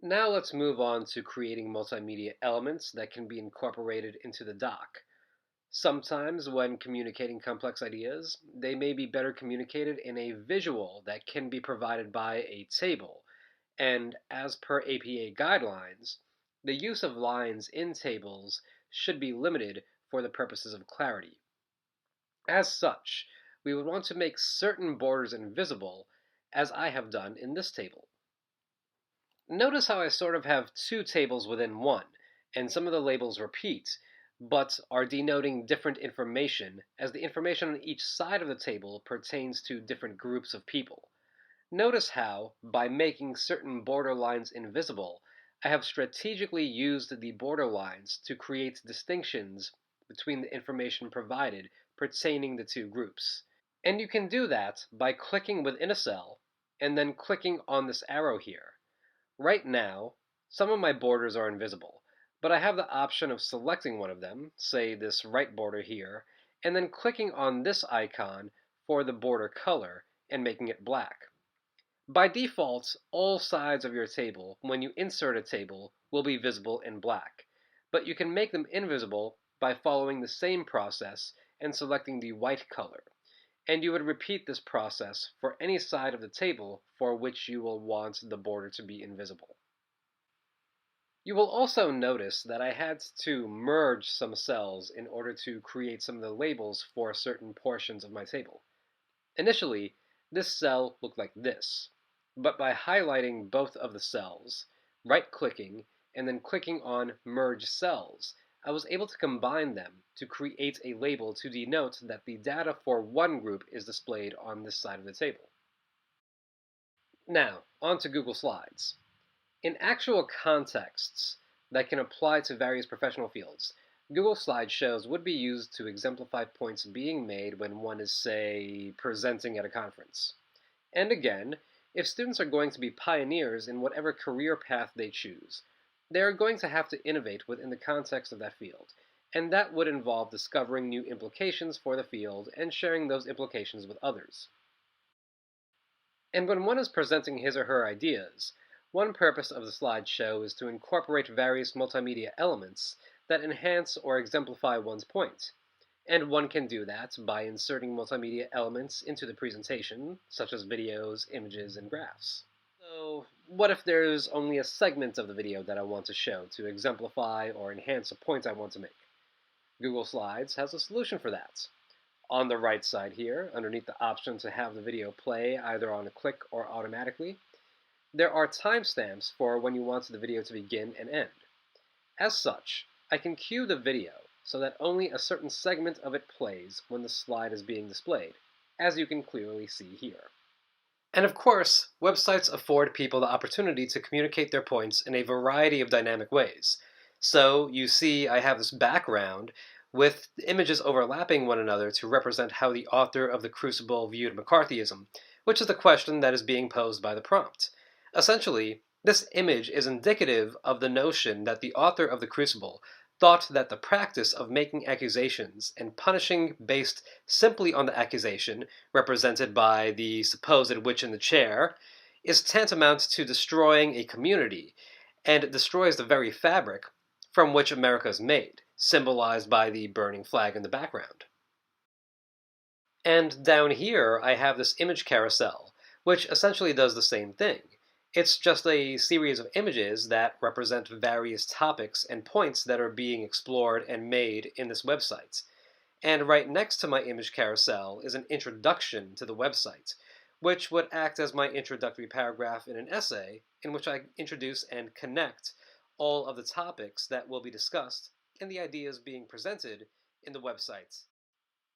Now let's move on to creating multimedia elements that can be incorporated into the doc. Sometimes, when communicating complex ideas, they may be better communicated in a visual that can be provided by a table. And as per APA guidelines, the use of lines in tables should be limited for the purposes of clarity. As such, we would want to make certain borders invisible, as I have done in this table. Notice how I sort of have two tables within one, and some of the labels repeat, but are denoting different information, as the information on each side of the table pertains to different groups of people. Notice how, by making certain border lines invisible, I have strategically used the border lines to create distinctions between the information provided pertaining the two groups. And you can do that by clicking within a cell, and then clicking on this arrow here. Right now, some of my borders are invisible, but I have the option of selecting one of them, say this right border here, and then clicking on this icon for the border color and making it black. By default, all sides of your table, when you insert a table, will be visible in black, but you can make them invisible by following the same process and selecting the white color. And you would repeat this process for any side of the table for which you will want the border to be invisible. You will also notice that I had to merge some cells in order to create some of the labels for certain portions of my table. Initially, this cell looked like this, but by highlighting both of the cells, right-clicking, and then clicking on Merge Cells, I was able to combine them to create a label to denote that the data for one group is displayed on this side of the table. Now, on to Google Slides. In actual contexts that can apply to various professional fields, Google Slideshows would be used to exemplify points being made when one is, say, presenting at a conference. And again, if students are going to be pioneers in whatever career path they choose, they are going to have to innovate within the context of that field, and that would involve discovering new implications for the field and sharing those implications with others. And when one is presenting his or her ideas, one purpose of the slideshow is to incorporate various multimedia elements that enhance or exemplify one's point. And one can do that by inserting multimedia elements into the presentation, such as videos, images, and graphs. So, what if there's only a segment of the video that I want to show to exemplify or enhance a point I want to make? Google Slides has a solution for that. On the right side here, underneath the option to have the video play either on a click or automatically, there are timestamps for when you want the video to begin and end. As such, I can cue the video so that only a certain segment of it plays when the slide is being displayed, as you can clearly see here. And of course, websites afford people the opportunity to communicate their points in a variety of dynamic ways. So you see I have this background with images overlapping one another to represent how the author of The Crucible viewed McCarthyism, which is the question that is being posed by the prompt. Essentially, this image is indicative of the notion that the author of The Crucible thought that the practice of making accusations and punishing based simply on the accusation, represented by the supposed witch in the chair, is tantamount to destroying a community, and destroys the very fabric from which America is made, symbolized by the burning flag in the background. And down here, I have this image carousel, which essentially does the same thing. It's just a series of images that represent various topics and points that are being explored and made in this website. And right next to my image carousel is an introduction to the website, which would act as my introductory paragraph in an essay in which I introduce and connect all of the topics that will be discussed and the ideas being presented in the website.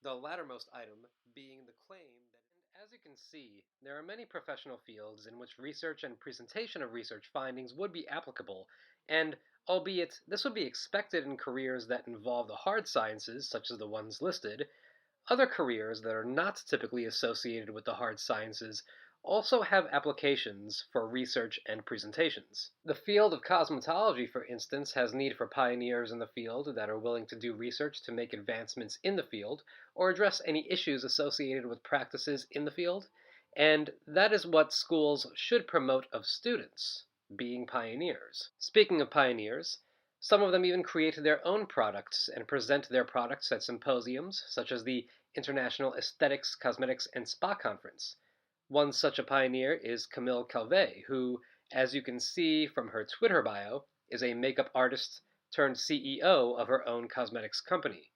The lattermost item being the claim that, as you can see, there are many professional fields in which research and presentation of research findings would be applicable, and albeit this would be expected in careers that involve the hard sciences, such as the ones listed, other careers that are not typically associated with the hard sciences also have applications for research and presentations. The field of cosmetology, for instance, has need for pioneers in the field that are willing to do research to make advancements in the field or address any issues associated with practices in the field, and that is what schools should promote of students. being pioneers. Speaking of pioneers, some of them even create their own products and present their products at symposiums, such as the International Aesthetics, Cosmetics, and Spa Conference. One such a pioneer is Camille Calvé, who, as you can see from her Twitter bio, is a makeup artist turned CEO of her own cosmetics company.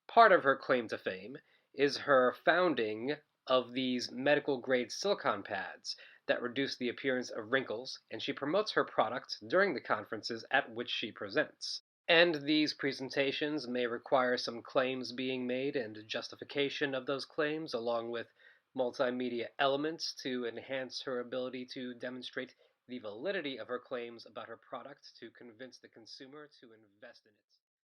Part of her claim to fame is her founding of these medical grade silicone pads that reduce the appearance of wrinkles, and she promotes her product during the conferences at which she presents. And these presentations may require some claims being made and justification of those claims, along with multimedia elements to enhance her ability to demonstrate the validity of her claims about her product to convince the consumer to invest in it.